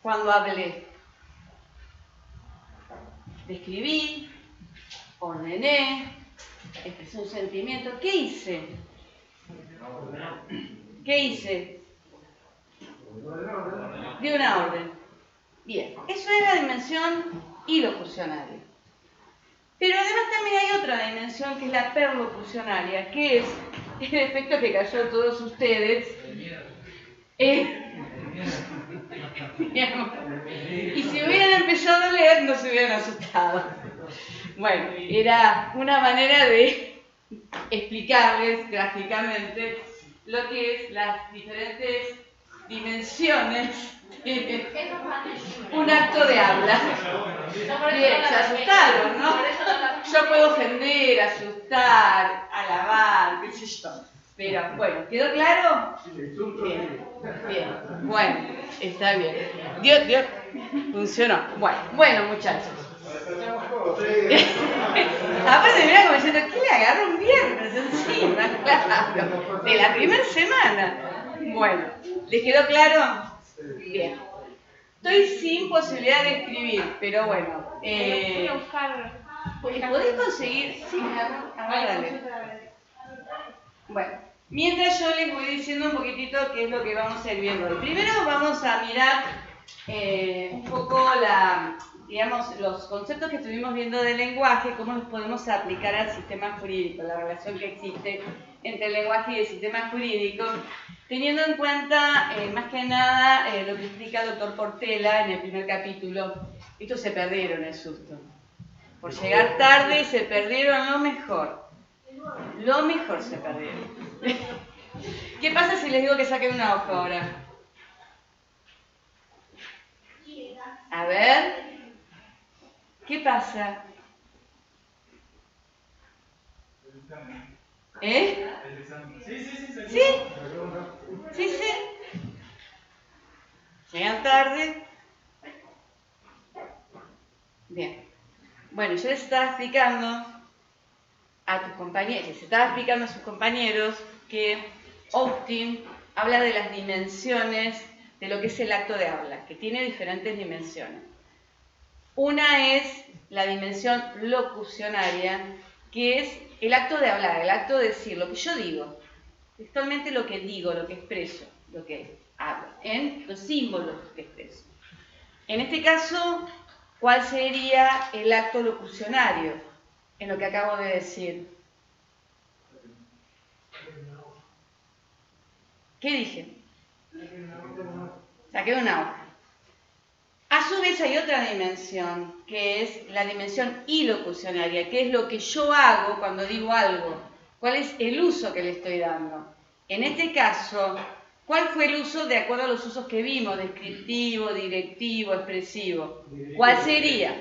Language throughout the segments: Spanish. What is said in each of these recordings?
cuando hablé? Describí, ordené, expresé un sentimiento. ¿Qué hice? ¿Qué hice? Di una orden. Bien, eso es la dimensión ilocucionaria. Pero además también hay otra dimensión que es la perlocucionaria, que es el efecto que cayó a todos ustedes. Y si hubieran empezado a leer, no se hubieran asustado. Bueno, era una manera de explicarles gráficamente lo que es las diferentes dimensiones de un acto de habla. Bien, se asustaron, ¿no? Yo puedo ofender, asustar, alabar, qué sé yo. Pero, bueno, ¿quedó claro? Bien, bien. Bueno, está bien. Dios, funcionó. Bueno, muchachos. Aparte mira como diciendo, ¿qué le agarró un viernes encima? Claro, de la primera semana. Bueno, ¿les quedó claro? Bien. Estoy sin posibilidad de escribir, pero bueno. ¿Podés conseguir? Sí, dale. Bueno, mientras yo les voy diciendo un poquitito qué es lo que vamos a ir viendo hoy. Primero vamos a mirar un poco digamos, los conceptos que estuvimos viendo del lenguaje, cómo los podemos aplicar al sistema jurídico, la relación que existe entre el lenguaje y el sistema jurídico, teniendo en cuenta, más que nada, lo que explica el doctor Portela en el primer capítulo. Estos se perdieron el susto. Por llegar tarde se perdieron lo mejor. Lo mejor se perdieron. ¿Qué pasa si les digo que saquen una hoja ahora? A ver. ¿Qué pasa? ¿Eh? ¿Sí? ¿Sí? ¿Llegan tarde? Bien. Bueno, yo les estaba explicando a tus compañeros, les estaba explicando a sus compañeros que Austin habla de las dimensiones de lo que es el acto de habla, que tiene diferentes dimensiones. Una es la dimensión locucionaria, que es el acto de hablar, el acto de decir, lo que yo digo, textualmente lo que digo, lo que expreso, lo que hablo, en los símbolos que expreso. En este caso, ¿cuál sería el acto locucionario en lo que acabo de decir? ¿Qué dije? Saqué una hoja. A su vez hay otra dimensión, que es la dimensión ilocucionaria, que es lo que yo hago cuando digo algo. ¿Cuál es el uso que le estoy dando? En este caso, ¿cuál fue el uso de acuerdo a los usos que vimos? Descriptivo, directivo, expresivo. ¿Cuál sería?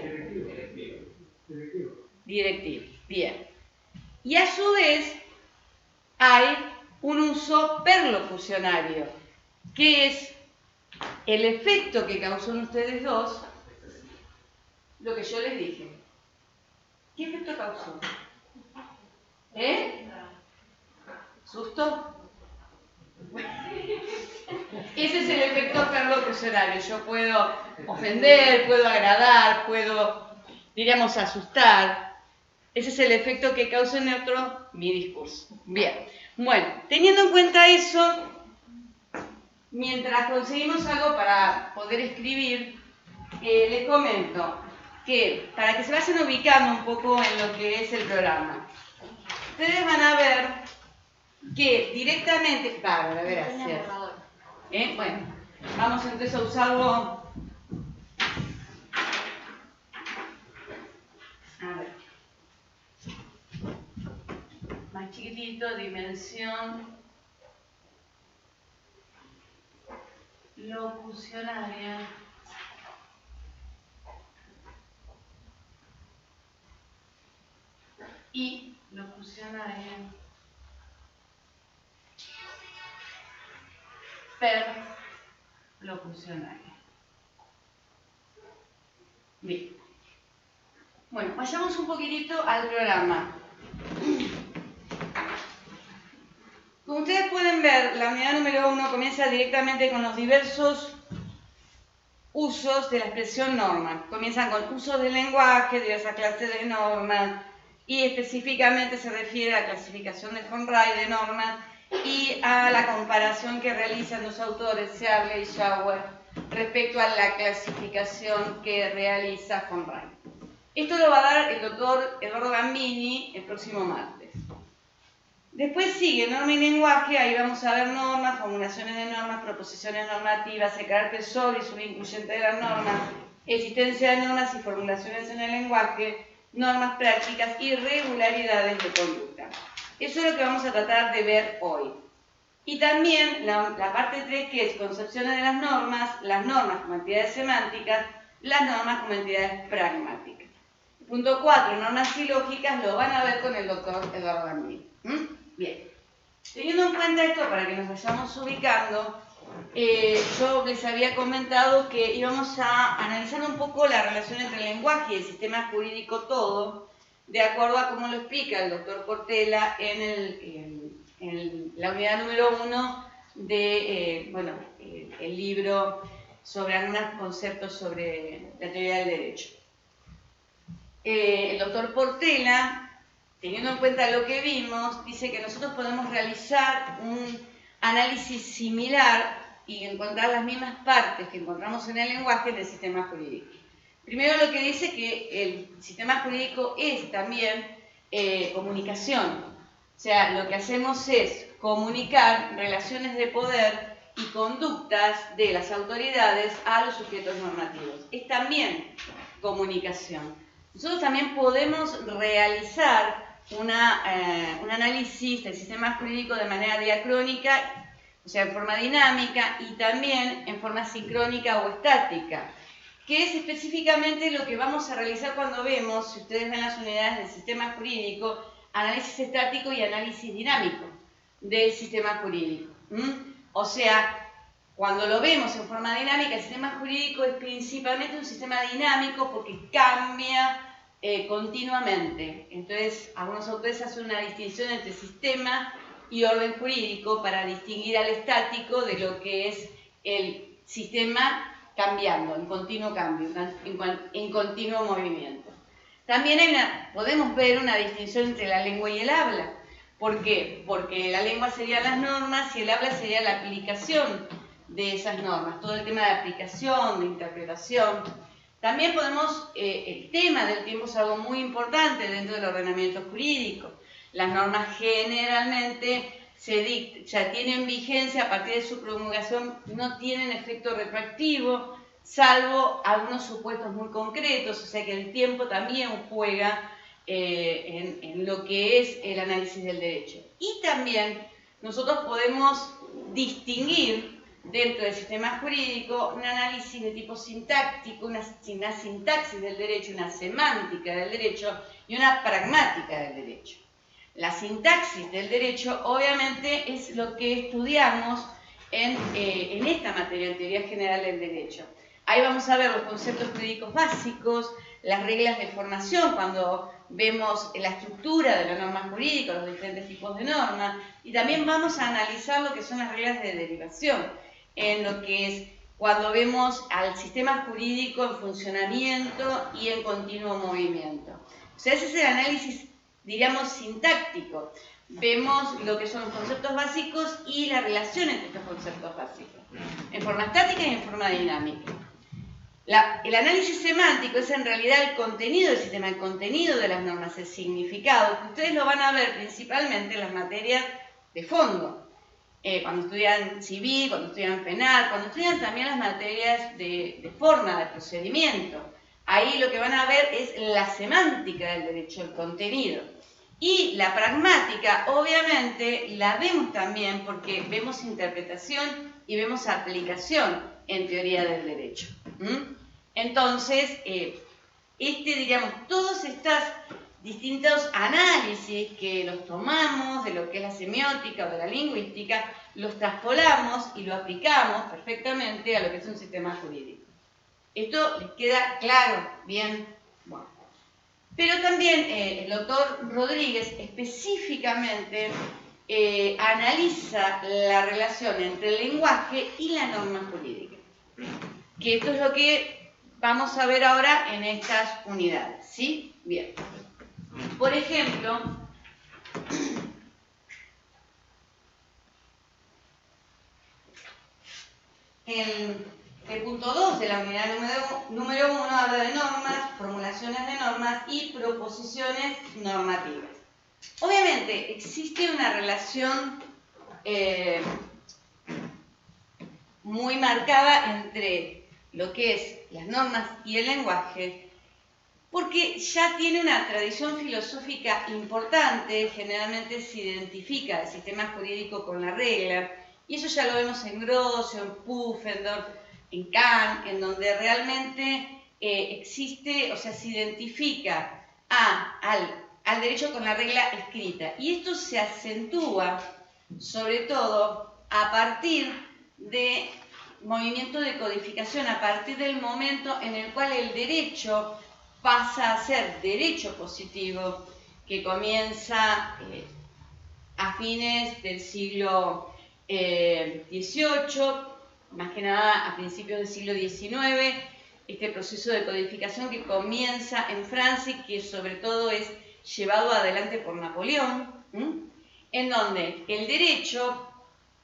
Directivo. Bien. Y a su vez hay un uso perlocucionario, que es el efecto que causó en ustedes dos lo que yo les dije. ¿Qué efecto causó? ¿Susto? Ese es el efecto perlocucionario. Yo puedo ofender, puedo agradar, puedo, diríamos, asustar. Ese es el efecto que causa en otro mi discurso. Bien. Bueno, teniendo en cuenta eso, mientras conseguimos algo para poder escribir, les comento que para que se vayan ubicando un poco en lo que es el programa, ustedes van a ver que directamente... Bárbara, gracias. Bueno, vamos entonces a usarlo... A ver. Más chiquitito, dimensión locucionaria. Y locucionaria. Perlocucionaria. Bien. Bueno, vayamos un poquitito al programa. Como ustedes pueden ver, la unidad número 1 comienza directamente con los diversos usos de la expresión norma. Comienzan con usos del lenguaje, diversas clases de normas, y específicamente se refiere a la clasificación de von Rey de normas y a la comparación que realizan los autores Searle y Schauer respecto a la clasificación que realiza von Rey. Esto lo va a dar el doctor Eduardo Gambini el próximo martes. Después sigue norma y lenguaje, ahí vamos a ver normas, formulaciones de normas, proposiciones normativas, el carácter sobre y subincluyente de las normas, existencia de normas y formulaciones en el lenguaje, normas prácticas y regularidades de conducta. Eso es lo que vamos a tratar de ver hoy. Y también la parte 3, que es concepciones de las normas como entidades semánticas, las normas como entidades pragmáticas. Punto 4, normas silógicas, lo van a ver con el doctor Eduardo Gambini. Bien. Teniendo en cuenta esto, para que nos vayamos ubicando, yo les había comentado que íbamos a analizar un poco la relación entre el lenguaje y el sistema jurídico todo, de acuerdo a cómo lo explica el doctor Portela en la unidad número 1 de, el libro sobre algunos conceptos sobre la teoría del derecho. El doctor Portela, teniendo en cuenta lo que vimos, dice que nosotros podemos realizar un análisis similar y encontrar las mismas partes que encontramos en el lenguaje del sistema jurídico. Primero lo que dice que el sistema jurídico es también comunicación. O sea, lo que hacemos es comunicar relaciones de poder y conductas de las autoridades a los sujetos normativos. Es también comunicación. Nosotros también podemos realizar un análisis del sistema jurídico de manera diacrónica, o sea, en forma dinámica, y también en forma sincrónica o estática, que es específicamente lo que vamos a realizar cuando vemos, si ustedes ven las unidades del sistema jurídico, análisis estático y análisis dinámico del sistema jurídico. O sea, cuando lo vemos en forma dinámica, el sistema jurídico es principalmente un sistema dinámico porque cambia continuamente. Entonces, algunos autores hacen una distinción entre sistema y orden jurídico para distinguir al estático de lo que es el sistema cambiando, en continuo cambio, en continuo movimiento. También podemos ver una distinción entre la lengua y el habla. ¿Por qué? Porque la lengua serían las normas y el habla sería la aplicación de esas normas, todo el tema de aplicación, de interpretación. También podemos, el tema del tiempo es algo muy importante dentro del ordenamiento jurídico. Las normas generalmente ya tienen vigencia a partir de su promulgación, no tienen efecto retroactivo, salvo algunos supuestos muy concretos, o sea que el tiempo también juega en lo que es el análisis del derecho. Y también nosotros podemos distinguir dentro del sistema jurídico un análisis de tipo sintáctico, una sintaxis del derecho, una semántica del derecho y una pragmática del derecho. La sintaxis del derecho obviamente es lo que estudiamos en esta materia, en teoría general del derecho. Ahí vamos a ver los conceptos jurídicos básicos, las reglas de formación cuando vemos la estructura de la norma jurídica, los diferentes tipos de normas, y también vamos a analizar lo que son las reglas de derivación, en lo que es cuando vemos al sistema jurídico en funcionamiento y en continuo movimiento. O sea, ese es el análisis, diríamos, sintáctico. Vemos lo que son los conceptos básicos y la relación entre estos conceptos básicos, en forma estática y en forma dinámica. El análisis semántico es en realidad el contenido del sistema, el contenido de las normas, el significado, que ustedes lo van a ver principalmente en las materias de fondo. Cuando estudian civil, cuando estudian penal, cuando estudian también las materias de forma, de procedimiento. Ahí lo que van a ver es la semántica del derecho, el contenido. Y la pragmática, obviamente, la vemos también porque vemos interpretación y vemos aplicación en teoría del derecho. Entonces, diríamos, todos estos distintos análisis que los tomamos de lo que es la semiótica o de la lingüística, los traspolamos y lo aplicamos perfectamente a lo que es un sistema jurídico. ¿Esto les queda claro? Bien. Bueno. Pero también el doctor Rodríguez específicamente analiza la relación entre el lenguaje y la norma jurídica. que esto es lo que vamos a ver ahora en estas unidades, ¿sí? Bien. Por ejemplo, el punto 2 de la unidad número 1 habla de normas, formulaciones de normas y proposiciones normativas. Obviamente existe una relación muy marcada entre lo que es las normas y el lenguaje, porque ya tiene una tradición filosófica importante. Generalmente se identifica el sistema jurídico con la regla, y eso ya lo vemos en Grosso, en Pufendorf, en Kant, en donde realmente existe, o sea, se identifica al derecho con la regla escrita. Y esto se acentúa, sobre todo, a partir de movimiento de codificación, a partir del momento en el cual el derecho pasa a ser derecho positivo, que comienza a fines del siglo XVIII, más que nada a principios del siglo XIX, este proceso de codificación que comienza en Francia y que sobre todo es llevado adelante por Napoleón, en donde el derecho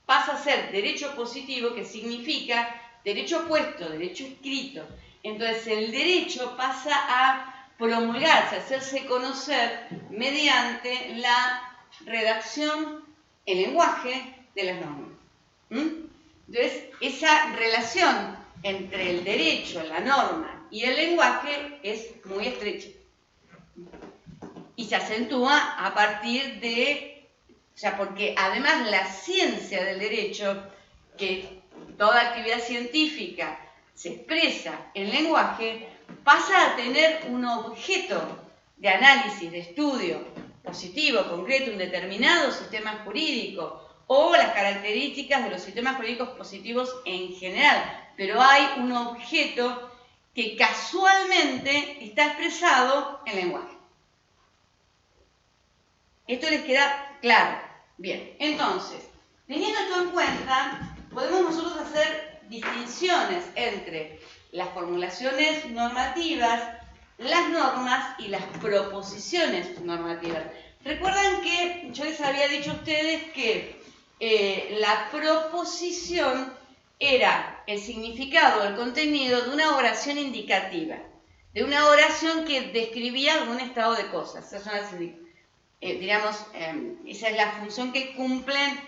pasa a ser derecho positivo, que significa derecho puesto, derecho escrito. Entonces el derecho pasa a promulgarse, a hacerse conocer mediante la redacción, el lenguaje de las normas. Entonces esa relación entre el derecho, la norma y el lenguaje es muy estrecha. Y se acentúa a partir de, o sea, porque además la ciencia del derecho, que toda actividad científica se expresa en lenguaje, pasa a tener un objeto de análisis, de estudio positivo, concreto, un determinado sistema jurídico o las características de los sistemas jurídicos positivos en general, pero hay un objeto que casualmente está expresado en lenguaje. ¿Esto les queda claro? Bien, entonces, teniendo esto en cuenta, podemos nosotros hacer distinciones entre las formulaciones normativas, las normas y las proposiciones normativas. Recuerdan que yo les había dicho a ustedes que la proposición era el significado, el contenido de una oración indicativa, de una oración que describía algún estado de cosas. Esas son las esa es la función que cumplen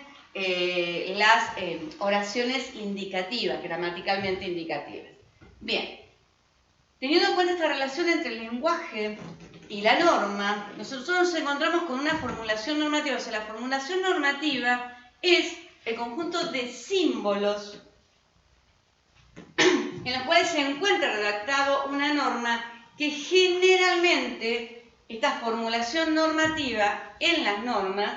las oraciones indicativas, gramaticalmente indicativas. Bien, teniendo en cuenta esta relación entre el lenguaje y la norma, nosotros nos encontramos con una formulación normativa. O sea, la formulación normativa es el conjunto de símbolos en los cuales se encuentra redactado una norma que generalmente, esta formulación normativa en las normas,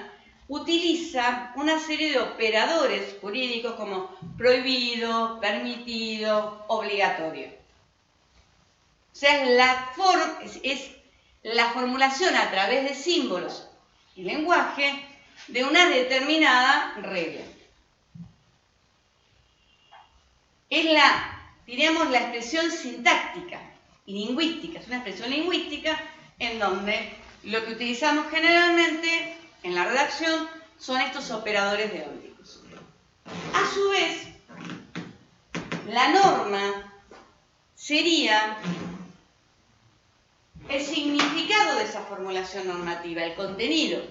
utiliza una serie de operadores jurídicos como prohibido, permitido, obligatorio. O sea, es la formulación a través de símbolos y lenguaje de una determinada regla. Es diríamos, la expresión sintáctica y lingüística. Es una expresión lingüística en donde lo que utilizamos generalmente en la redacción son estos operadores deónticos. A su vez, la norma sería el significado de esa formulación normativa, el contenido.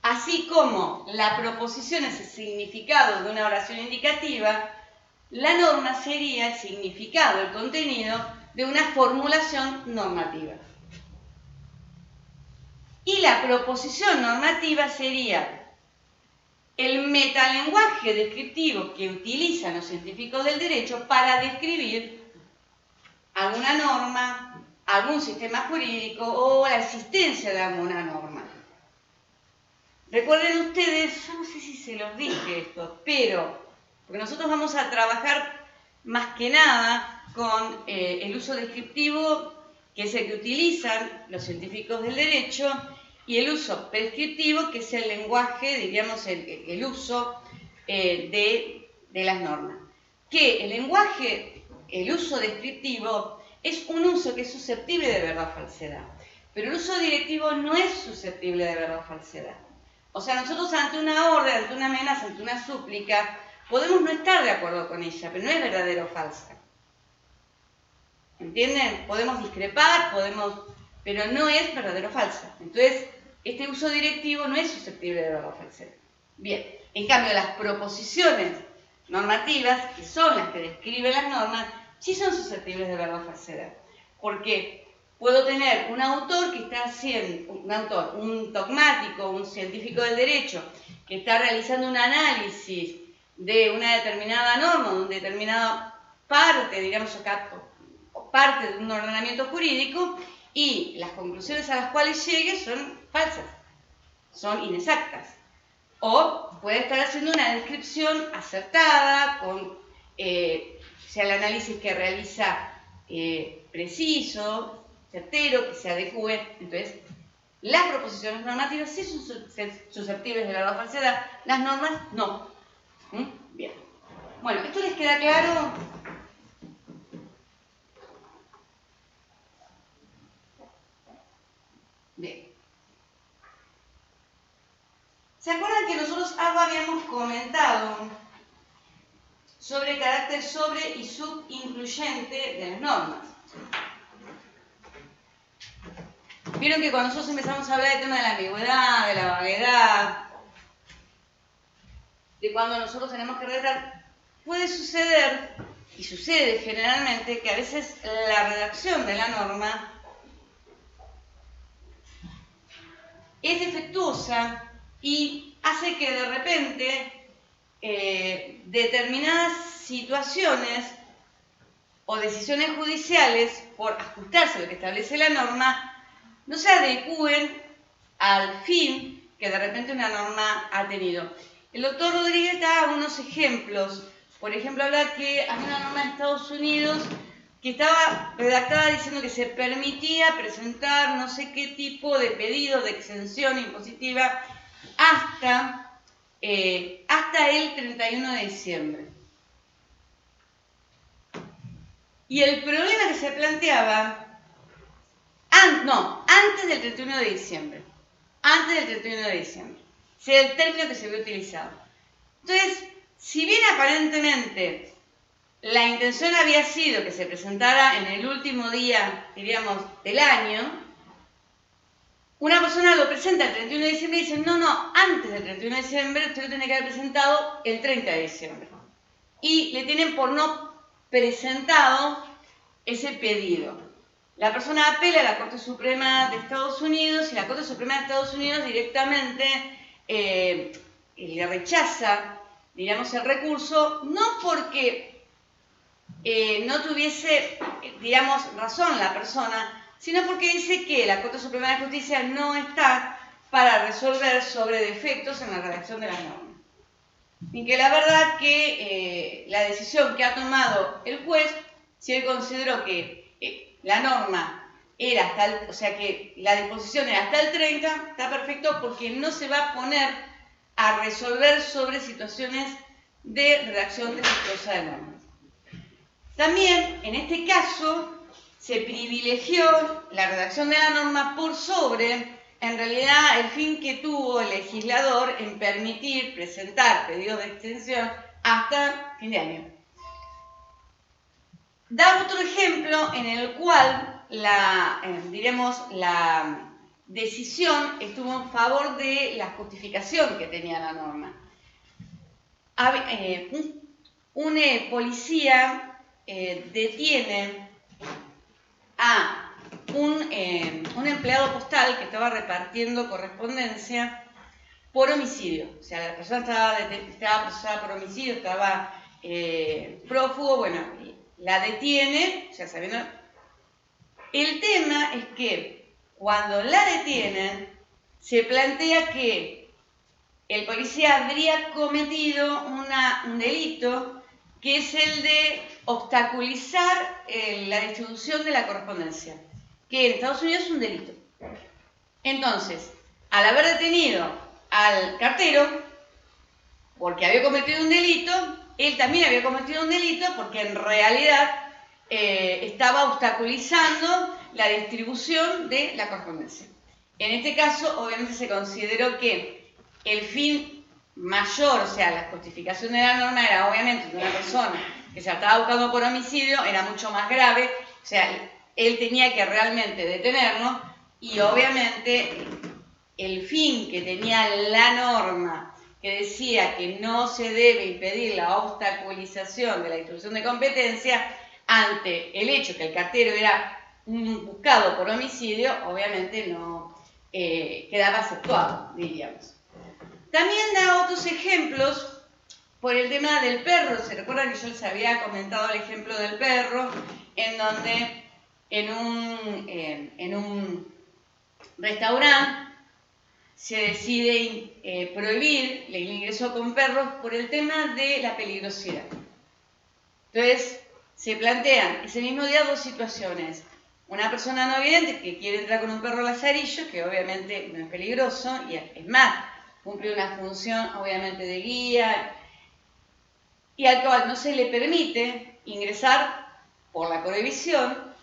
Así como la proposición es el significado de una oración indicativa, la norma sería el significado, el contenido de una formulación normativa. Y la proposición normativa sería el metalenguaje descriptivo que utilizan los científicos del derecho para describir alguna norma, algún sistema jurídico o la existencia de alguna norma. Recuerden ustedes, yo no sé si se los dije esto, pero porque nosotros vamos a trabajar más que nada con el uso descriptivo, que es el que utilizan los científicos del derecho, y el uso prescriptivo, que es el lenguaje, diríamos, el uso de las normas. Que el lenguaje el uso descriptivo es un uso que es susceptible de verdad o falsedad. Pero el uso directivo no es susceptible de verdad o falsedad. O sea, nosotros ante una orden, ante una amenaza, ante una súplica, podemos no estar de acuerdo con ella, pero no es verdadera o falsa. ¿Entienden? Podemos discrepar, pero no es verdadero o falsa. Entonces, este uso directivo no es susceptible de verdad o falsedad. Bien, en cambio, las proposiciones normativas, que son las que describen las normas, sí son susceptibles de verdad o falsedad. ¿Por qué? Puedo tener un autor que está haciendo, un dogmático, un científico del derecho, que está realizando un análisis de una determinada norma, de una determinada parte, digamos, o parte de un ordenamiento jurídico, y las conclusiones a las cuales llegue son falsas, son inexactas. O puede estar haciendo una descripción acertada, sea el análisis que realiza preciso, certero, que se adecue. Entonces, las proposiciones normativas sí son susceptibles de verdad o falsedad, las normas no. Bien. Bueno, ¿esto les queda claro? Bien. ¿Se acuerdan que nosotros algo habíamos comentado sobre el carácter sobre y subincluyente de las normas? Vieron que cuando nosotros empezamos a hablar del tema de la ambigüedad, de la vaguedad, de cuando nosotros tenemos que redactar, puede suceder, y sucede generalmente, que a veces la redacción de la norma es defectuosa y hace que de repente determinadas situaciones o decisiones judiciales, por ajustarse a lo que establece la norma, no se adecúen al fin que de repente una norma ha tenido. El doctor Rodríguez da unos ejemplos. Por ejemplo, habla que hay una norma de Estados Unidos que estaba redactada diciendo que se permitía presentar no sé qué tipo de pedido de exención impositiva hasta el 31 de diciembre. Y el problema que se planteaba, antes del 31 de diciembre. Antes del 31 de diciembre. Sea el término que se había utilizado. Entonces, si bien aparentemente la intención había sido que se presentara en el último día, diríamos, del año, una persona lo presenta el 31 de diciembre y dice, no, antes del 31 de diciembre usted lo tiene que haber presentado el 30 de diciembre. Y le tienen por no presentado ese pedido. La persona apela a la Corte Suprema de Estados Unidos y la Corte Suprema de Estados Unidos directamente le rechaza, digamos, el recurso, no porque no tuviese, digamos, razón la persona, sino porque dice que la Corte Suprema de Justicia no está para resolver sobre defectos en la redacción de las normas. Y que la verdad que la decisión que ha tomado el juez, si él consideró que la norma era que la disposición era hasta el 30, está perfecto porque no se va a poner a resolver sobre situaciones de redacción defectuosa de normas. También, en este caso, se privilegió la redacción de la norma por sobre, en realidad, el fin que tuvo el legislador en permitir presentar pedidos de extensión hasta fin de año. Da otro ejemplo en el cual la decisión estuvo en favor de la justificación que tenía la norma. Un policía detiene a un empleado postal que estaba repartiendo correspondencia por homicidio. O sea, la persona estaba procesada por homicidio, estaba prófugo, bueno, la detiene, o sea, sabiendo. El tema es que cuando la detienen, se plantea que el policía habría cometido un delito que es el de obstaculizar la distribución de la correspondencia, que en Estados Unidos es un delito. Entonces, al haber detenido al cartero, porque había cometido un delito, él también había cometido un delito porque en realidad estaba obstaculizando la distribución de la correspondencia. En este caso, obviamente se consideró que el fin mayor, o sea, la justificación de la norma era obviamente de una persona que se estaba buscando por homicidio, era mucho más grave, o sea, él tenía que realmente detenerlo y obviamente el fin que tenía la norma que decía que no se debe impedir la obstaculización de la distribución de competencia ante el hecho que el cartero era buscado por homicidio, obviamente no quedaba aceptado, diríamos. También da otros ejemplos por el tema del perro. ¿Se recuerdan que yo les había comentado el ejemplo del perro? En donde en un restaurante se decide prohibir el ingreso con perros por el tema de la peligrosidad. Entonces, se plantean ese mismo día dos situaciones. Una persona no vidente que quiere entrar con un perro lazarillo, que obviamente no es peligroso, y es más, cumple una función obviamente de guía, y al cual no se le permite ingresar por la prohibición,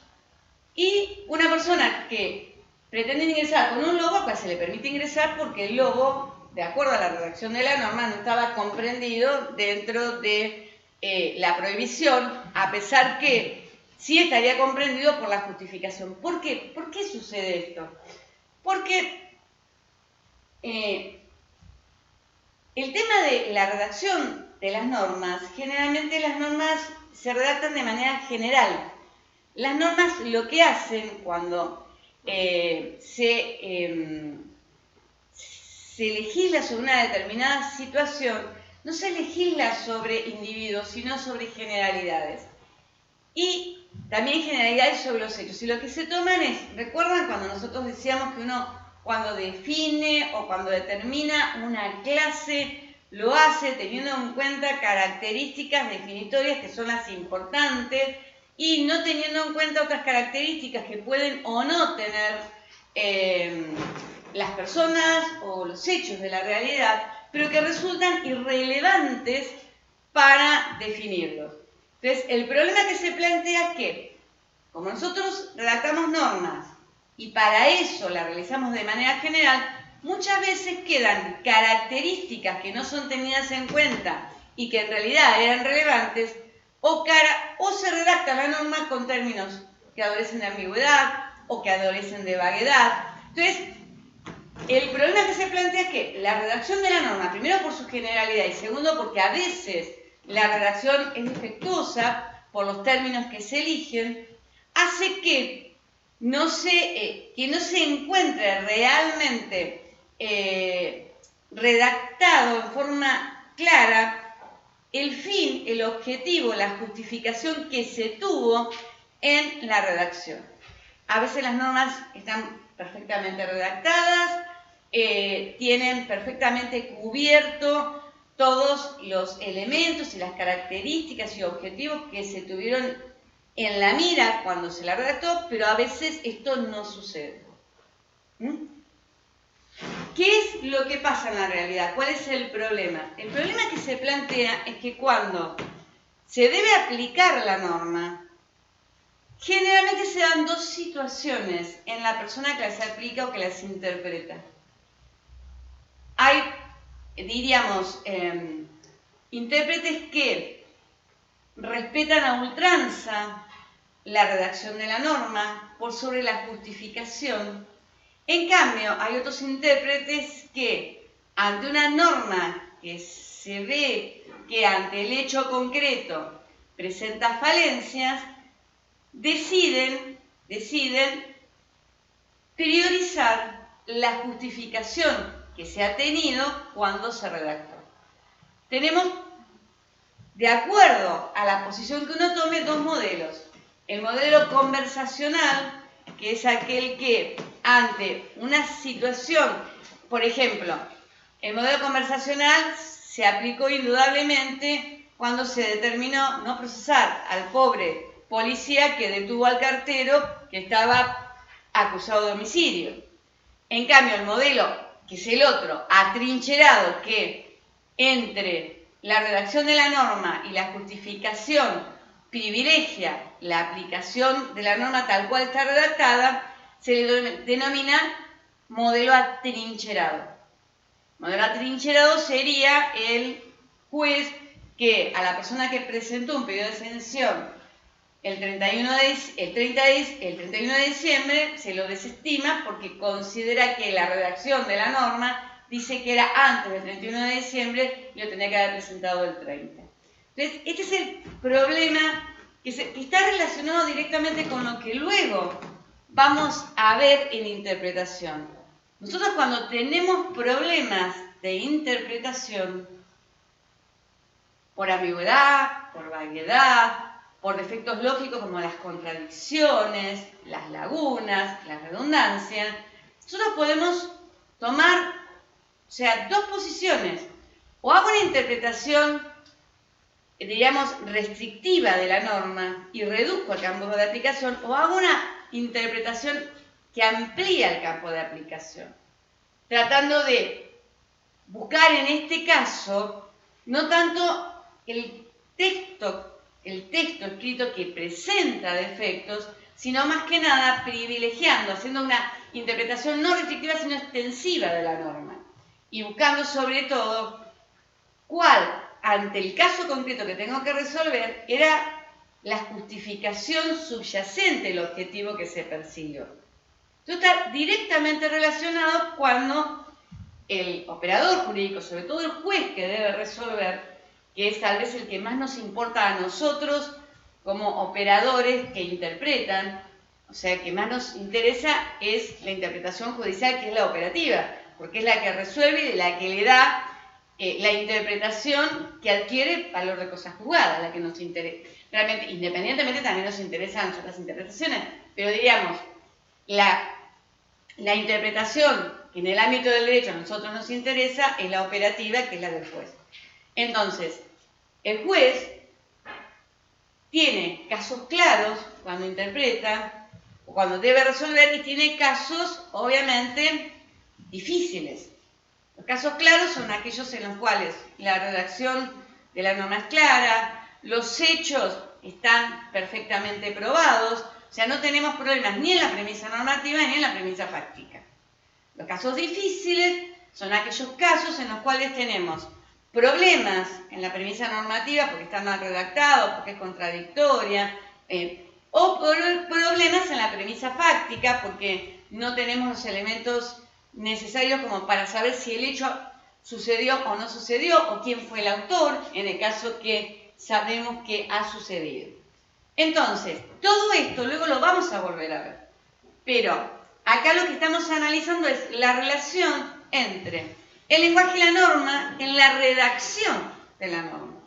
y una persona que pretende ingresar con un lobo, al cual se le permite ingresar porque el lobo, de acuerdo a la redacción de la norma, no estaba comprendido dentro de la prohibición, a pesar que sí estaría comprendido por la justificación. ¿Por qué? ¿Por qué sucede esto? Porque el tema de la redacción de las normas, generalmente las normas se redactan de manera general. Las normas lo que hacen cuando se legisla sobre una determinada situación, no se legisla sobre individuos, sino sobre generalidades. Y también generalidades sobre los hechos. Y lo que se toman es, ¿recuerdan cuando nosotros decíamos que uno cuando define o cuando determina una clase, lo hace teniendo en cuenta características definitorias que son las importantes y no teniendo en cuenta otras características que pueden o no tener las personas o los hechos de la realidad, pero que resultan irrelevantes para definirlos? Entonces, el problema que se plantea es que, como nosotros redactamos normas y para eso las realizamos de manera general, muchas veces quedan características que no son tenidas en cuenta y que en realidad eran relevantes, o se redacta la norma con términos que adolecen de ambigüedad o que adolecen de vaguedad. Entonces, el problema que se plantea es que la redacción de la norma, primero por su generalidad y segundo porque a veces la redacción es defectuosa por los términos que se eligen, hace que no se encuentre realmente redactado en forma clara el fin, el objetivo, la justificación que se tuvo en la redacción. A veces las normas están perfectamente redactadas, tienen perfectamente cubierto todos los elementos y las características y objetivos que se tuvieron en la mira cuando se la redactó, pero a veces esto no sucede. ¿Qué es lo que pasa en la realidad? ¿Cuál es el problema? El problema que se plantea es que cuando se debe aplicar la norma, generalmente se dan dos situaciones en la persona que las aplica o que las interpreta. Hay, diríamos, intérpretes que respetan a ultranza la redacción de la norma por sobre la justificación. En cambio, hay otros intérpretes que ante una norma que se ve que ante el hecho concreto presenta falencias, deciden priorizar la justificación que se ha tenido cuando se redactó. Tenemos, de acuerdo a la posición que uno tome, dos modelos. El modelo conversacional, que es aquel que ante una situación, por ejemplo, el modelo conversacional se aplicó indudablemente cuando se determinó no procesar al pobre policía que detuvo al cartero que estaba acusado de homicidio. En cambio, el modelo, que es el otro, atrincherado, que entre la redacción de la norma y la justificación privilegia la aplicación de la norma tal cual está redactada, se le denomina modelo atrincherado. Modelo atrincherado sería el juez que a la persona que presentó un pedido de exención el 31 de diciembre se lo desestima porque considera que la redacción de la norma dice que era antes del 31 de diciembre y lo tenía que haber presentado el 30. Entonces, este es el problema que está relacionado directamente con lo que luego vamos a ver en interpretación. Nosotros cuando tenemos problemas de interpretación por ambigüedad, por vaguedad, por defectos lógicos como las contradicciones, las lagunas, la redundancia, nosotros podemos tomar, dos posiciones. O hago una interpretación, diríamos, restrictiva de la norma y reduzco el campo de aplicación, o hago una interpretación que amplía el campo de aplicación, tratando de buscar en este caso no tanto el texto escrito que presenta defectos, sino más que nada privilegiando, haciendo una interpretación no restrictiva sino extensiva de la norma y buscando sobre todo cuál, ante el caso concreto que tengo que resolver, era la justificación subyacente del objetivo que se persiguió. Esto está directamente relacionado cuando el operador jurídico, sobre todo el juez que debe resolver, que es tal vez el que más nos importa a nosotros como operadores que interpretan, o sea, que más nos interesa es la interpretación judicial, que es la operativa, porque es la que resuelve y la que le da la interpretación que adquiere valor de cosa juzgada, la que nos interesa. Realmente, independientemente, también nos interesan otras interpretaciones, pero diríamos, la interpretación que en el ámbito del derecho a nosotros nos interesa es la operativa, que es la del juez. Entonces, el juez tiene casos claros cuando interpreta o cuando debe resolver y tiene casos, obviamente, difíciles. Los casos claros son aquellos en los cuales la redacción de la norma es clara, los hechos están perfectamente probados, o sea, no tenemos problemas ni en la premisa normativa ni en la premisa fáctica. Los casos difíciles son aquellos casos en los cuales tenemos problemas en la premisa normativa porque está mal redactado, porque es contradictoria, o problemas en la premisa fáctica porque no tenemos los elementos necesarios como para saber si el hecho sucedió o no sucedió, o quién fue el autor, en el caso que sabemos que ha sucedido. Entonces, todo esto luego lo vamos a volver a ver. Pero acá lo que estamos analizando es la relación entre el lenguaje y la norma en la redacción de la norma.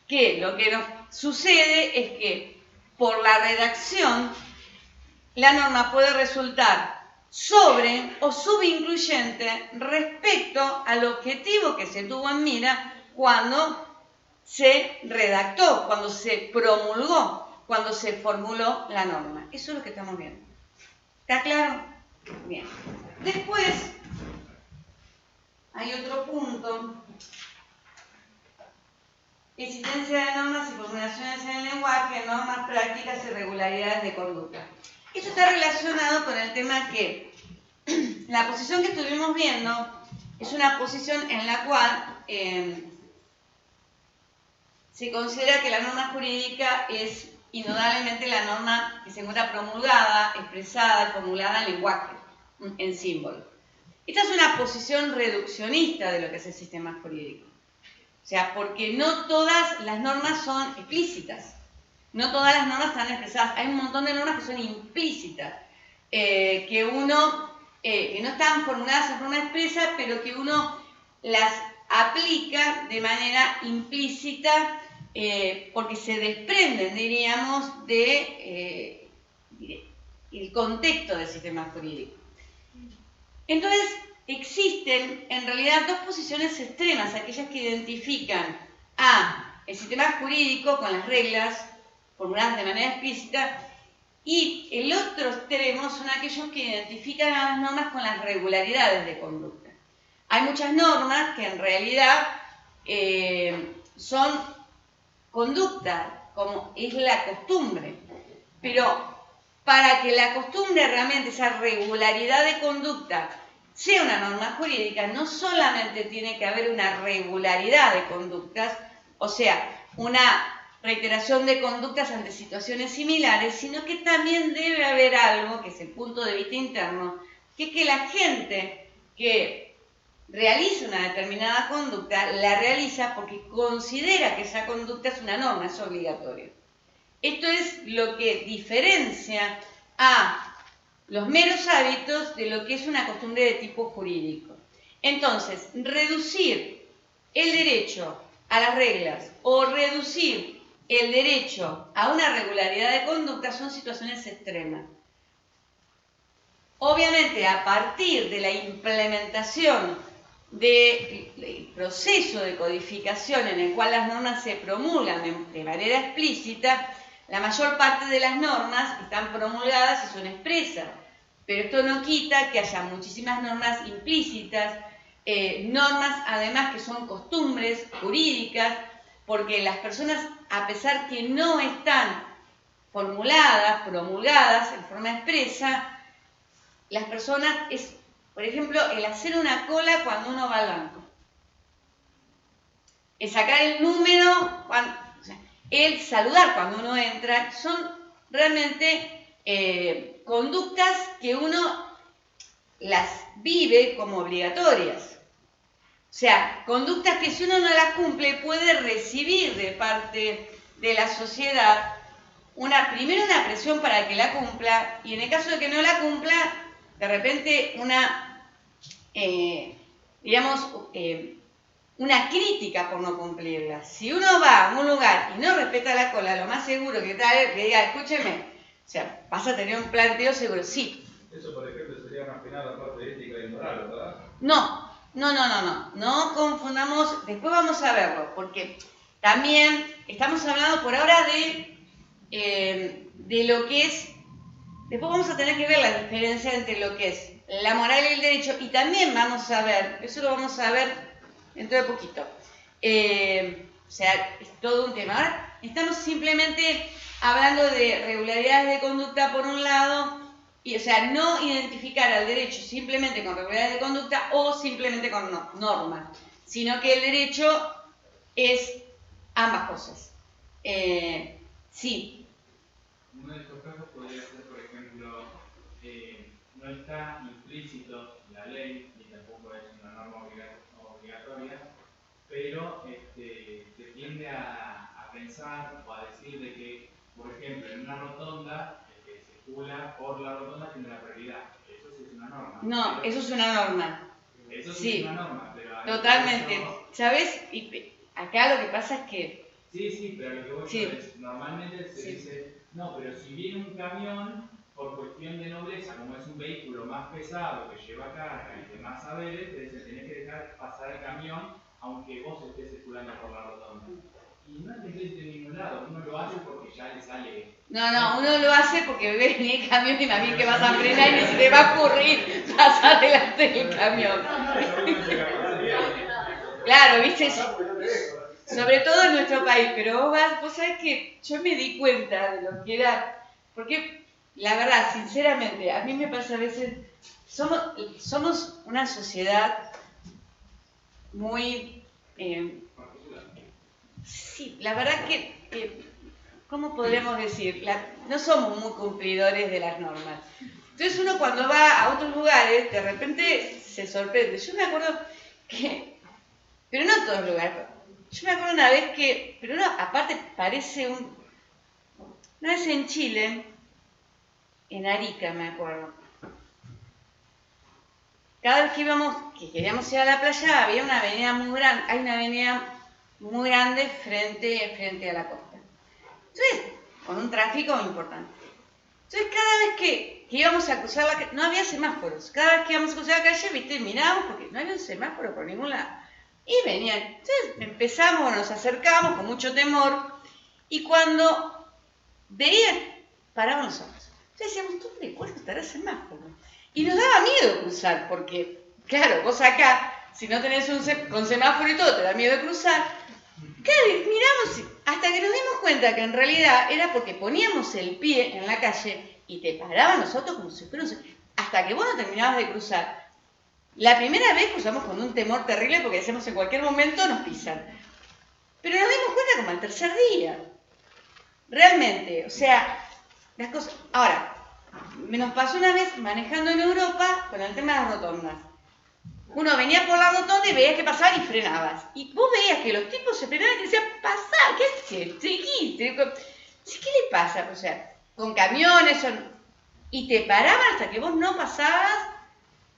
Que lo que nos sucede es que por la redacción la norma puede resultar sobre o subincluyente respecto al objetivo que se tuvo en mira cuando se redactó, cuando se promulgó, cuando se formuló la norma. Eso es lo que estamos viendo. ¿Está claro? Bien. Después hay otro punto. Existencia de normas y formulaciones en el lenguaje, normas prácticas y regularidades de conducta. Esto está relacionado con el tema que la posición que estuvimos viendo es una posición en la cual se considera que la norma jurídica es indudablemente la norma que se encuentra promulgada, expresada, formulada en lenguaje, en símbolo. Esta es una posición reduccionista de lo que es el sistema jurídico. O sea, porque no todas las normas son explícitas. No todas las normas están expresadas. Hay un montón de normas que son implícitas, que no están formuladas en forma expresa, pero que uno las aplica de manera implícita porque se desprenden, diríamos, de el contexto del sistema jurídico. Entonces, existen en realidad dos posiciones extremas, aquellas que identifican a el sistema jurídico con las reglas formuladas de manera explícita, y el otro extremo son aquellos que identifican a las normas con las regularidades de conducta. Hay muchas normas que en realidad son conducta como es la costumbre. Pero para que la costumbre realmente, esa regularidad de conducta, sea una norma jurídica, no solamente tiene que haber una regularidad de conductas, o sea, una reiteración de conductas ante situaciones similares, sino que también debe haber algo, que es el punto de vista interno, que es que la gente que realiza una determinada conducta, la realiza porque considera que esa conducta es una norma, es obligatoria. Esto es lo que diferencia a los meros hábitos de lo que es una costumbre de tipo jurídico. Entonces, reducir el derecho a las reglas o reducir el derecho a una regularidad de conducta son situaciones extremas. Obviamente, a partir de la implementación del proceso de codificación en el cual las normas se promulgan de manera explícita, la mayor parte de las normas están promulgadas y son expresas, pero esto no quita que haya muchísimas normas implícitas, normas además que son costumbres jurídicas, porque las personas, a pesar que no están formuladas, promulgadas en forma expresa, las personas es, por ejemplo, el hacer una cola cuando uno va al banco, el sacar el número, el saludar cuando uno entra, son realmente conductas que uno las vive como obligatorias. O sea, conductas que si uno no las cumple puede recibir de parte de la sociedad primero una presión para que la cumpla, y en el caso de que no la cumpla, de repente una crítica por no cumplirla. Si uno va a un lugar y no respeta la cola, lo más seguro que diga, escúcheme, o sea, vas a tener un planteo seguro, sí. Eso, por ejemplo, sería más que nada parte de ética y moral, ¿verdad? No confundamos, después vamos a verlo, porque también estamos hablando por ahora de lo que es, después vamos a tener que ver la diferencia entre lo que es la moral y el derecho, y también vamos a ver, eso lo vamos a ver dentro de poquito, o sea, es todo un tema. Ahora estamos simplemente hablando de regularidades de conducta por un lado, y, o sea, no identificar al derecho simplemente con regularidades de conducta o simplemente con normas, sino que el derecho es ambas cosas. Sí. Uno de estos casos podría ser, por ejemplo, no está implícito en la ley, ni tampoco es una norma obligatoria, pero se tiende a pensar o a decir de que, por ejemplo, en una rotonda, el que circula por la rotonda tiene la prioridad. Eso sí es una norma. No, eso es una norma. Eso sí es una norma, pero... Totalmente. Eso... ¿Sabes? Y acá lo que pasa es que... Sí, pero lo que voy a decir es, normalmente se dice, no, pero si viene un camión, por cuestión de nobleza, como es un vehículo más pesado que lleva carga y demás saberes, te dicen, tenés que dejar pasar el camión aunque vos estés circulando por la rotonda. Y no te implícito en ningún lado, uno lo hace porque ya le sale... No, uno lo hace porque ve venir el camión y también que vas a frenar y ni se te va a ocurrir pasar delante del camión. Claro, viste, sobre todo en nuestro país, pero vos sabés que yo me di cuenta de lo que era, porque la verdad, sinceramente, a mí me pasa a veces, somos una sociedad muy... sí, la verdad que ¿cómo podríamos decir? No somos muy cumplidores de las normas. Entonces uno cuando va a otros lugares, de repente se sorprende. Yo me acuerdo que, pero no en todos los lugares, yo me acuerdo una vez que, pero no, aparte parece una vez en Chile, en Arica me acuerdo, cada vez que queríamos ir a la playa, había una avenida muy grande, hay una avenida muy grande frente a la costa. Entonces, con un tráfico importante. Entonces, cada vez que íbamos a cruzar la calle, no había semáforos. Cada vez que íbamos a cruzar la calle, viste, mirábamos porque no había un semáforo por ningún lado. Y venían. Entonces, nos acercamos con mucho temor. Y cuando veían, paraban los ojos. Entonces decíamos, ¿dónde cuesta estará el semáforo? Y nos daba miedo cruzar, porque, claro, vos acá, si no tenés con semáforo y todo, te da miedo de cruzar. Claro, miramos hasta que nos dimos cuenta que en realidad era porque poníamos el pie en la calle y te paraban los autos como si fueran... Hasta que vos no terminabas de cruzar. La primera vez cruzamos con un temor terrible porque decíamos en cualquier momento nos pisan. Pero nos dimos cuenta como al tercer día. Realmente, o sea, las cosas... Ahora, nos pasó una vez manejando en Europa con el tema de las rotondas. Uno venía por la rotonda y veías que pasaban y frenabas. Y vos veías que los tipos se frenaban y te decían, pasá, ¿qué haces? Seguiste. ¿Qué le pasa? O sea, con camiones y te paraban hasta que vos no pasabas,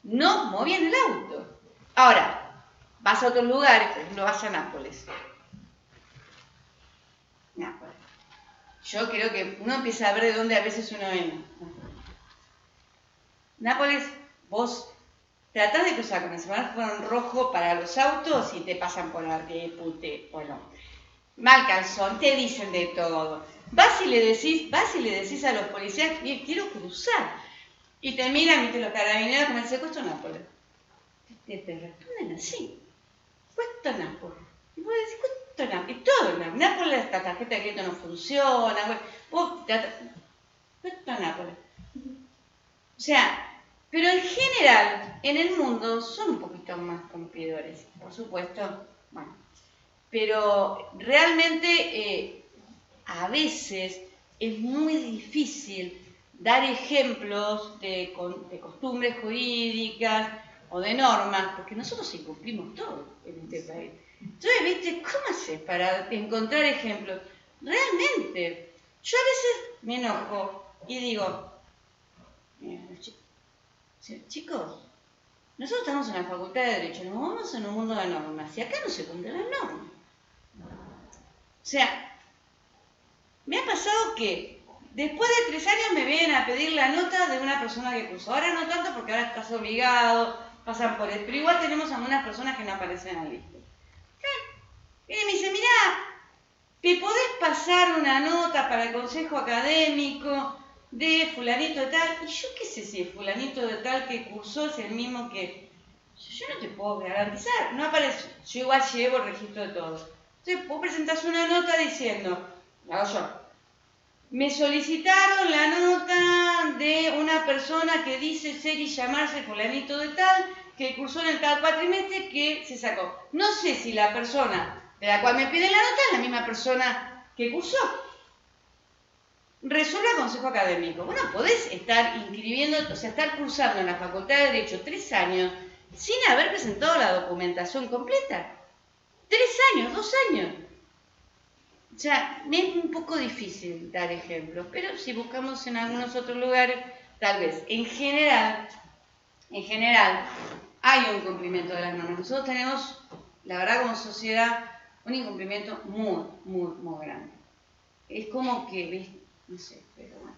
no movían el auto. Ahora, vas a otros lugares, por ejemplo, vas a Nápoles. Nápoles. Yo creo que uno empieza a ver de dónde a veces uno viene. Nápoles, vos tratás de cruzar con el semáforo en rojo para los autos y te pasan por la bueno, mal calzón, te dicen de todo. Vas y le decís a los policías, quiero cruzar. Y te miran, viste, los carabineros con el secuestro en Nápoles. Te responden así. Puesto Nápoles. Y vos decís, puesto Nápoles. Y todo en Nápoles. Nápoles, esta tarjeta de crédito no funciona. Puesto Nápoles. O sea, pero en general, en el mundo, son un poquito más cumplidores. Por supuesto, bueno. Pero realmente, a veces, es muy difícil dar ejemplos de costumbres jurídicas o de normas, porque nosotros incumplimos todo en este país. Entonces, ¿viste? ¿Cómo haces para encontrar ejemplos? Realmente, yo a veces me enojo y digo, chicos, nosotros estamos en la Facultad de Derecho, nos movemos en un mundo de normas, y acá no se cumplen las normas. O sea, me ha pasado que después de 3 años me vienen a pedir la nota de una persona que cruzó. Ahora no tanto porque ahora estás obligado, pasan por él, pero igual tenemos algunas personas que no aparecen en la lista. Y me dice, mirá, ¿te podés pasar una nota para el consejo académico de fulanito de tal? Y yo qué sé si el fulanito de tal que cursó es el mismo que... Yo no te puedo garantizar, no aparece. Yo igual llevo el registro de todos. Entonces vos presentás una nota diciendo, la hago yo. Me solicitaron la nota de una persona que dice ser y llamarse fulanito de tal, que cursó en el tal cuatrimestre, que se sacó. No sé si la persona de la cual me piden la nota es la misma persona que cursó. Resuelve el consejo académico. Bueno, podés estar inscribiendo, o sea, estar cursando en la Facultad de Derecho 3 años sin haber presentado la documentación completa. 3 años, 2 años. O sea, es un poco difícil dar ejemplos, pero si buscamos en algunos otros lugares, tal vez. En general, hay un incumplimiento de las normas. Nosotros tenemos, la verdad, como sociedad, un incumplimiento muy, muy, muy grande. Es como que, no sé, pero bueno.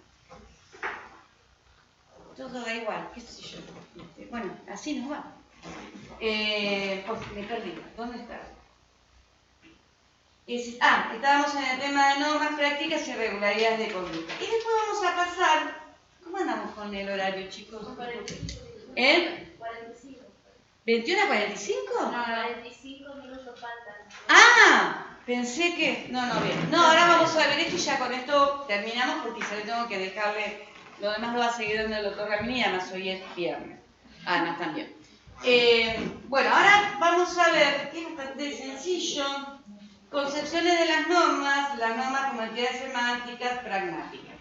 Todo da igual, qué sé yo. Bueno, así nos va. Pues me perdí. ¿Dónde estaba? Estábamos en el tema de normas prácticas y irregularidades de conducta. Y después vamos a pasar... ¿Cómo andamos con el horario, chicos? 45. ¿El? 45. ¿21 a 45? No, 45 minutos faltan. Pensé que... No, bien. No, ahora vamos a ver esto y ya con esto terminamos porque yo le tengo que dejarle... Lo demás lo va a seguir dando el doctor Ramírez, además hoy es viernes. Además también. Bueno, ahora vamos a ver, que es bastante sencillo... Concepciones de las normas como entidades semánticas pragmáticas.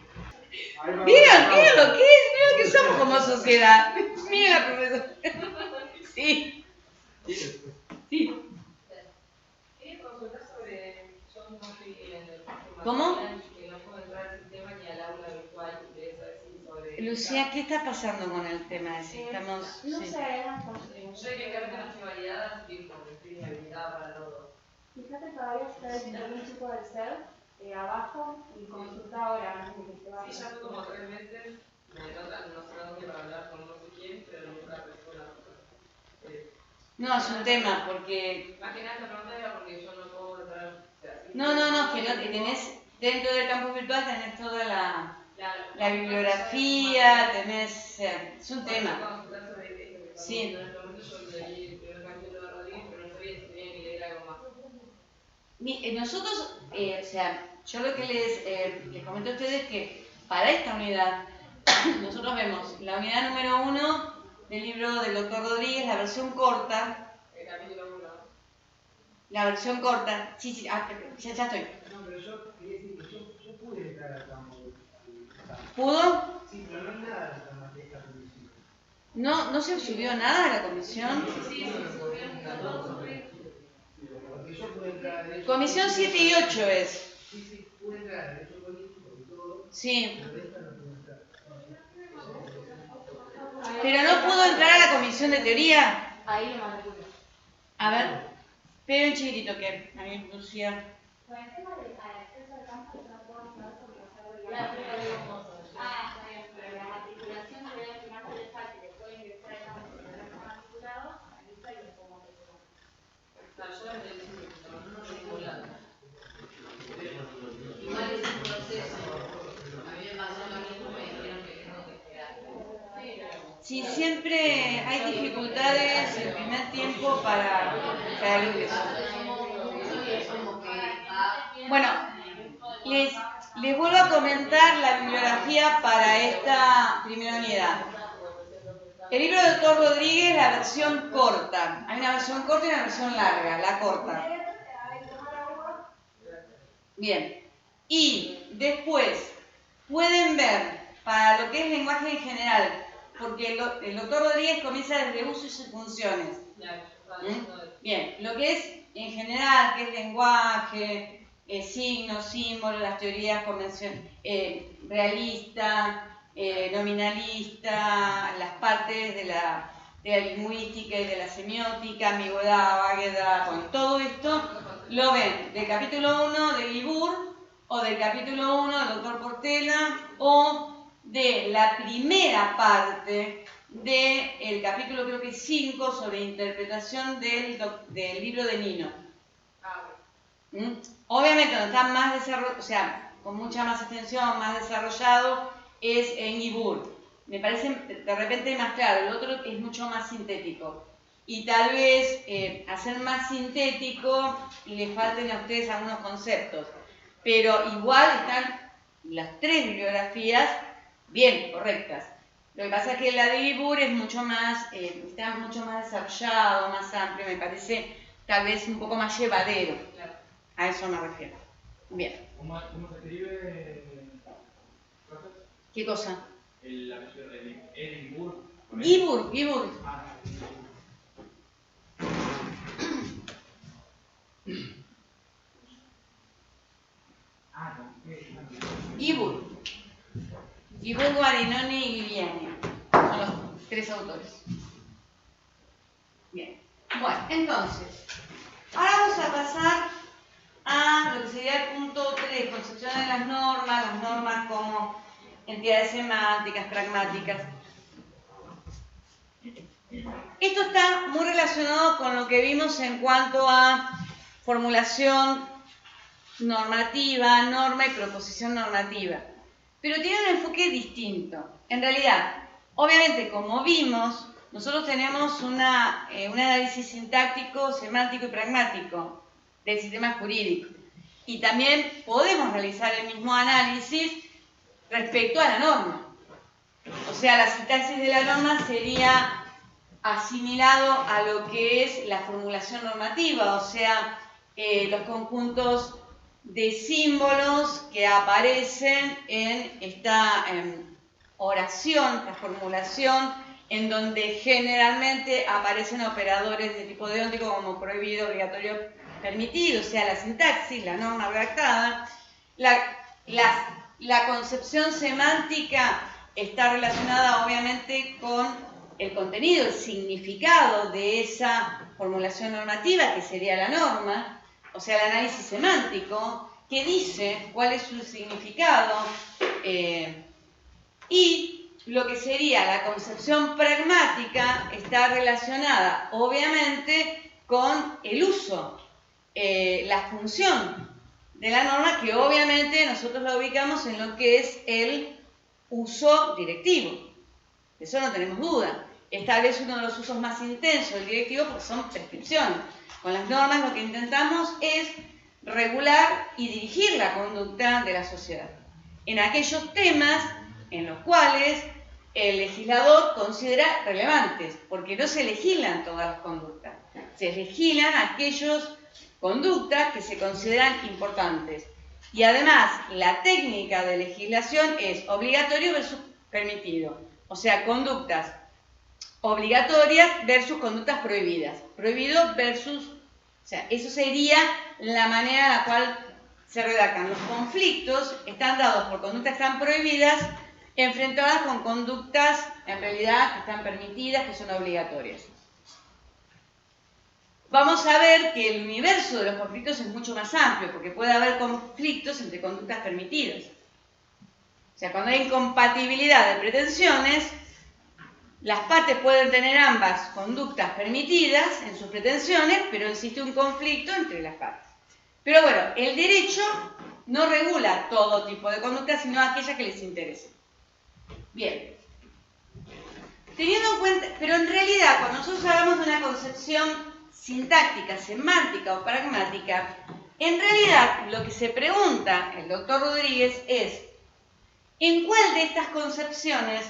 ¿Vieron lo que es? Miren lo que somos como sociedad. Miren la profesora. Sí. Quería consultar sobre John Coffey en el ¿Cómo? que no puedo entrar al sistema ni al aula virtual. Quería saber si sobre... Lucía, ¿qué está pasando con el tema ese? Estamos... No sí. sé, Yo que creo que no estoy validada, tipo, que estoy inhabilitada para todo. fíjate todavía está el chico del ser abajo y consulta ahora antes de que se vaya. Sí, ya fue como 3 meses, me notan no sé dónde para hablar con no sé quién, pero nunca respondo la No, es un tema, porque... Más que nada esta pregunta era porque yo no puedo entrar... O sea, No, que tenés... Dentro del campus virtual tenés toda la bibliografía, tenés... es un tema. Sí. En este momento yo leí el primer capítulo de Rodríguez, pero no sabía si tenía que leer algo más. Nosotros, o sea, yo lo que les comento a ustedes es que para esta unidad, nosotros vemos la unidad número 1 del libro del doctor Rodríguez, la versión corta. El capítulo 1. La versión corta. Sí, ya estoy. No, pero yo quería decir que yo pude entrar al campo. ¿Pudo? Sí, pero no hay nada de esta comisión. ¿No se subió nada a la comisión? Sí, se subió. Porque yo pude entrar a derecho. Comisión 7 y 8 es. Sí, pude entrar a derecho político y todo. Sí. Pero de esta no pude entrar. ¿Pero no pudo entrar a la comisión de teoría? Ahí lo matriculé. A ver, pero un chiquitito que a mí Lucía. Con el tema del acceso al campo, yo no puedo entrar porque es algo Claro, está bien, pero la matriculación de ver que más le falta y después ingresar al campo si no está matriculado, ahí está y le pongo matriculado. Claro, yo desde el instituto, no nos vinculado. Igual es un proceso. A mí me pasó lo mismo, me dijeron que tengo que esperar. Sí, siempre hay dificultades el primer tiempo para el ingreso. Bueno, les vuelvo a comentar la bibliografía para esta primera unidad. El libro del doctor Rodríguez, la versión corta. Hay una versión corta y una versión larga, la corta. Bien. Y después pueden ver, para lo que es lenguaje en general, porque el doctor Rodríguez comienza desde usos y funciones. Bien, lo que es en general, que es lenguaje, signos, símbolos, las teorías realista, nominalista, las partes de la lingüística y de la semiótica, ambigüedad, vaguedad, bueno, todo esto lo ven del capítulo 1 de Libur o del capítulo 1 del doctor Portela o de la primera parte del capítulo creo que 5 sobre interpretación del libro de Nino. Obviamente donde está más desarrollado, o sea, con mucha más extensión, más desarrollado, es en Libur. Me parece de repente más claro, el otro es mucho más sintético. Y tal vez hacer más sintético le falten a ustedes algunos conceptos. Pero igual están las tres bibliografías bien correctas. Lo que pasa es que la de Libur es mucho más, está mucho más desarrollado, más amplio, me parece tal vez un poco más llevadero. A eso me refiero. Bien. ¿Cómo se escribe? ¿Qué cosa? El apellido de Edinburgh. Gibur. Gibur, Guarinoni y Guiliani. Son los tres autores. Bien. Bueno, entonces, ahora vamos a pasar a lo que sería el punto 3, concepción de las normas como entidades semánticas, pragmáticas. Esto está muy relacionado con lo que vimos en cuanto a formulación normativa, norma y proposición normativa. Pero tiene un enfoque distinto. En realidad, obviamente, como vimos, nosotros tenemos un análisis sintáctico, semántico y pragmático del sistema jurídico. Y también podemos realizar el mismo análisis respecto a la norma. O sea, la sintaxis de la norma sería asimilado a lo que es la formulación normativa, o sea, los conjuntos de símbolos que aparecen en esta oración, esta formulación, en donde generalmente aparecen operadores de tipo deóntico como prohibido, obligatorio, permitido, o sea, la sintaxis, la norma redactada. La concepción semántica está relacionada obviamente con el contenido, el significado de esa formulación normativa, que sería la norma, o sea, el análisis semántico, que dice cuál es su significado, y lo que sería la concepción pragmática está relacionada, obviamente, con el uso, la función de la norma, que obviamente nosotros la ubicamos en lo que es el uso directivo. De eso no tenemos duda. Es tal vez uno de los usos más intensos del directivo porque son prescripciones. Con las normas lo que intentamos es regular y dirigir la conducta de la sociedad en aquellos temas en los cuales el legislador considera relevantes, porque no se legislan todas las conductas, se legislan aquellas conductas que se consideran importantes. Y además, la técnica de legislación es obligatorio versus permitido, o sea, conductas obligatorias versus conductas prohibidas, prohibido versus, o sea, eso sería la manera en la cual se redactan. Los conflictos están dados por conductas que están prohibidas enfrentadas con conductas en realidad que están permitidas, que son obligatorias. Vamos a ver que el universo de los conflictos es mucho más amplio, porque puede haber conflictos entre conductas permitidas. O sea, cuando hay incompatibilidad de pretensiones, las partes pueden tener ambas conductas permitidas en sus pretensiones, pero existe un conflicto entre las partes. Pero bueno, el derecho no regula todo tipo de conductas, sino aquellas que les interesen. Bien. Teniendo en cuenta, pero en realidad, cuando nosotros hablamos de una concepción sintáctica, semántica o pragmática, en realidad lo que se pregunta el doctor Rodríguez es, ¿en cuál de estas concepciones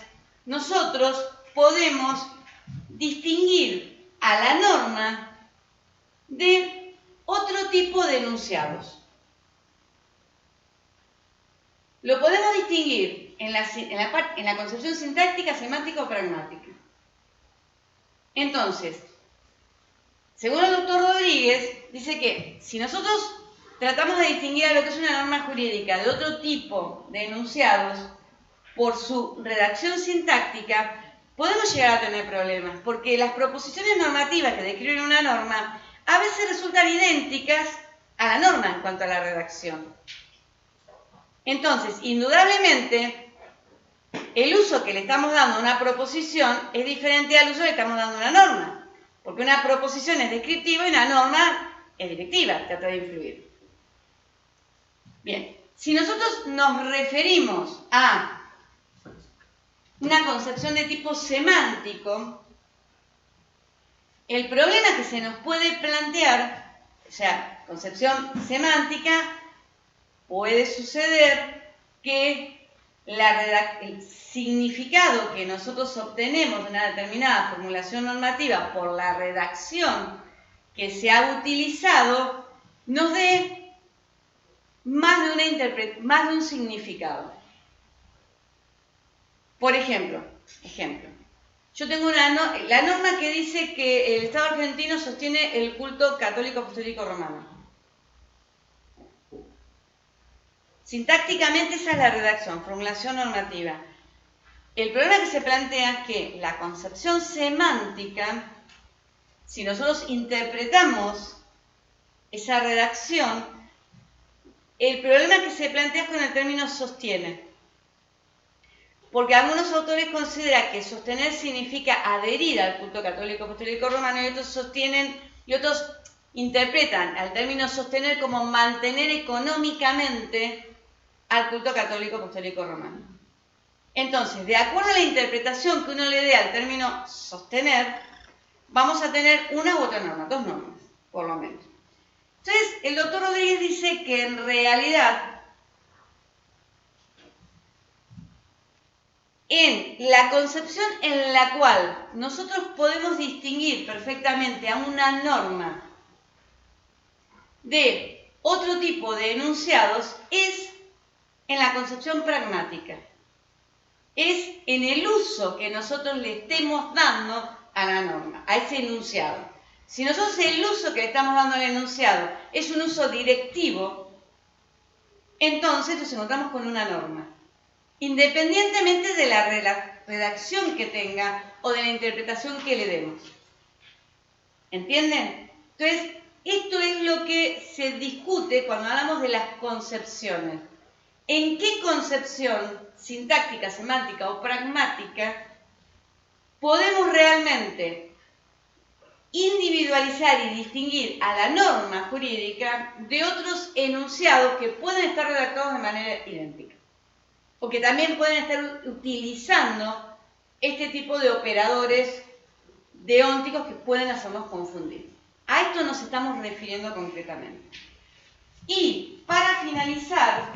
nosotros podemos distinguir a la norma de otro tipo de enunciados? Lo podemos distinguir en la concepción sintáctica, semántica o pragmática. Entonces, según el doctor Rodríguez, dice que si nosotros tratamos de distinguir a lo que es una norma jurídica de otro tipo de enunciados por su redacción sintáctica, podemos llegar a tener problemas, porque las proposiciones normativas que describen una norma a veces resultan idénticas a la norma en cuanto a la redacción. Entonces, indudablemente, el uso que le estamos dando a una proposición es diferente al uso que le estamos dando a una norma. Porque una proposición es descriptiva y una norma es directiva, trata de influir. Bien, si nosotros nos referimos a una concepción de tipo semántico, el problema que se nos puede plantear, o sea, concepción semántica, puede suceder que el significado que nosotros obtenemos de una determinada formulación normativa por la redacción que se ha utilizado nos dé más de un significado. Por ejemplo, yo tengo la norma que dice que el Estado argentino sostiene el culto católico apostólico romano. Sintácticamente esa es la redacción, formulación normativa. El problema que se plantea es que la concepción semántica, si nosotros interpretamos esa redacción, el problema que se plantea es con el término sostiene. Porque algunos autores consideran que sostener significa adherir al culto católico apostólico romano y otros interpretan al término sostener como mantener económicamente al culto católico apostólico romano. Entonces, de acuerdo a la interpretación que uno le dé al término sostener, vamos a tener una u otra norma, dos normas, por lo menos. Entonces, el doctor Rodríguez dice que en realidad, en la concepción en la cual nosotros podemos distinguir perfectamente a una norma de otro tipo de enunciados es en la concepción pragmática. Es en el uso que nosotros le estemos dando a la norma, a ese enunciado. Si nosotros el uso que le estamos dando al enunciado es un uso directivo, entonces nos encontramos con una norma, independientemente de la redacción que tenga o de la interpretación que le demos. ¿Entienden? Entonces, esto es lo que se discute cuando hablamos de las concepciones. ¿En qué concepción sintáctica, semántica o pragmática podemos realmente individualizar y distinguir a la norma jurídica de otros enunciados que pueden estar redactados de manera idéntica? O que también pueden estar utilizando este tipo de operadores deónticos que pueden hacernos confundir. A esto nos estamos refiriendo concretamente. Y para finalizar,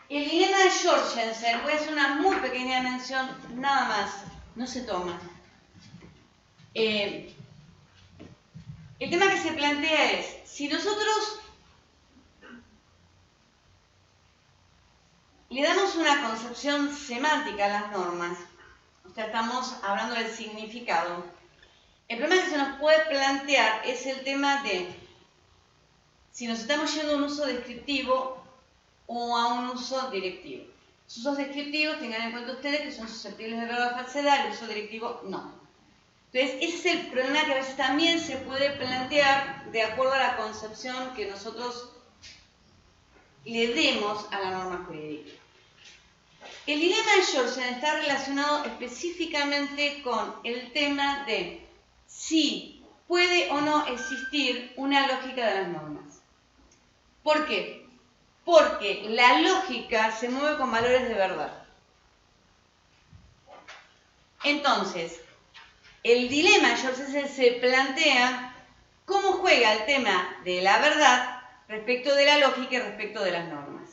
el dilema de Jorgensen, voy a hacer una muy pequeña mención, nada más, no se toma. El tema que se plantea es, si nosotros le damos una concepción semántica a las normas, o sea, estamos hablando del significado, el problema que se nos puede plantear es el tema de si nos estamos yendo a un uso descriptivo o a un uso directivo. Los usos descriptivos, tengan en cuenta ustedes que son susceptibles de verdad o falsedad, el uso directivo no. Entonces, ese es el problema que a veces también se puede plantear de acuerdo a la concepción que nosotros le demos a la norma jurídica. El dilema de Jorgensen está relacionado específicamente con el tema de si puede o no existir una lógica de las normas. ¿Por qué? Porque la lógica se mueve con valores de verdad. Entonces, el dilema de Jorgensen se plantea cómo juega el tema de la verdad respecto de la lógica y respecto de las normas.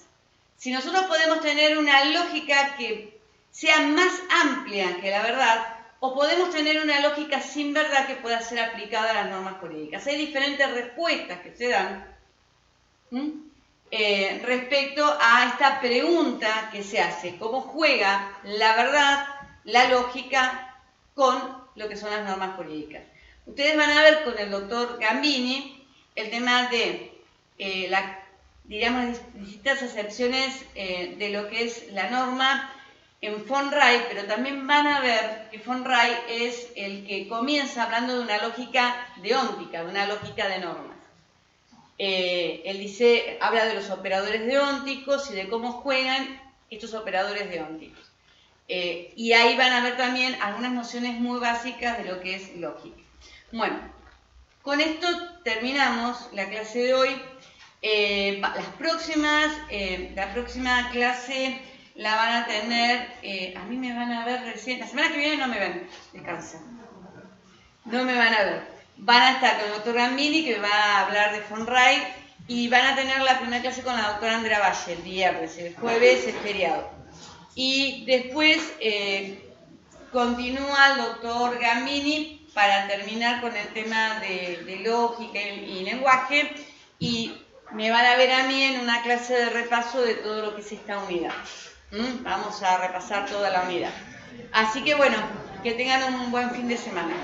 Si nosotros podemos tener una lógica que sea más amplia que la verdad, o podemos tener una lógica sin verdad que pueda ser aplicada a las normas jurídicas. Hay diferentes respuestas que se dan respecto a esta pregunta que se hace, cómo juega la verdad, la lógica con lo que son las normas jurídicas. Ustedes van a ver con el doctor Gambini el tema de diríamos, distintas acepciones de lo que es la norma en von Rey, pero también van a ver que von Rey es el que comienza hablando de una lógica deóntica, de una lógica de normas. Él habla de los operadores deónticos y de cómo juegan estos operadores deónticos. Y ahí van a ver también algunas nociones muy básicas de lo que es lógica. Bueno, con esto terminamos la clase de hoy. La próxima clase la van a tener, a mí me van a ver recién, la semana que viene no me ven, descansen, no me van a ver. Van a estar con el doctor Gambini, que va a hablar de von Rey, y van a tener la primera clase con la doctora Andrea Valle el viernes, el jueves es feriado. Y después continúa el doctor Gambini para terminar con el tema de lógica y lenguaje, y me van a ver a mí en una clase de repaso de todo lo que es esta unidad. Vamos a repasar toda la unidad. Así que bueno, que tengan un buen fin de semana.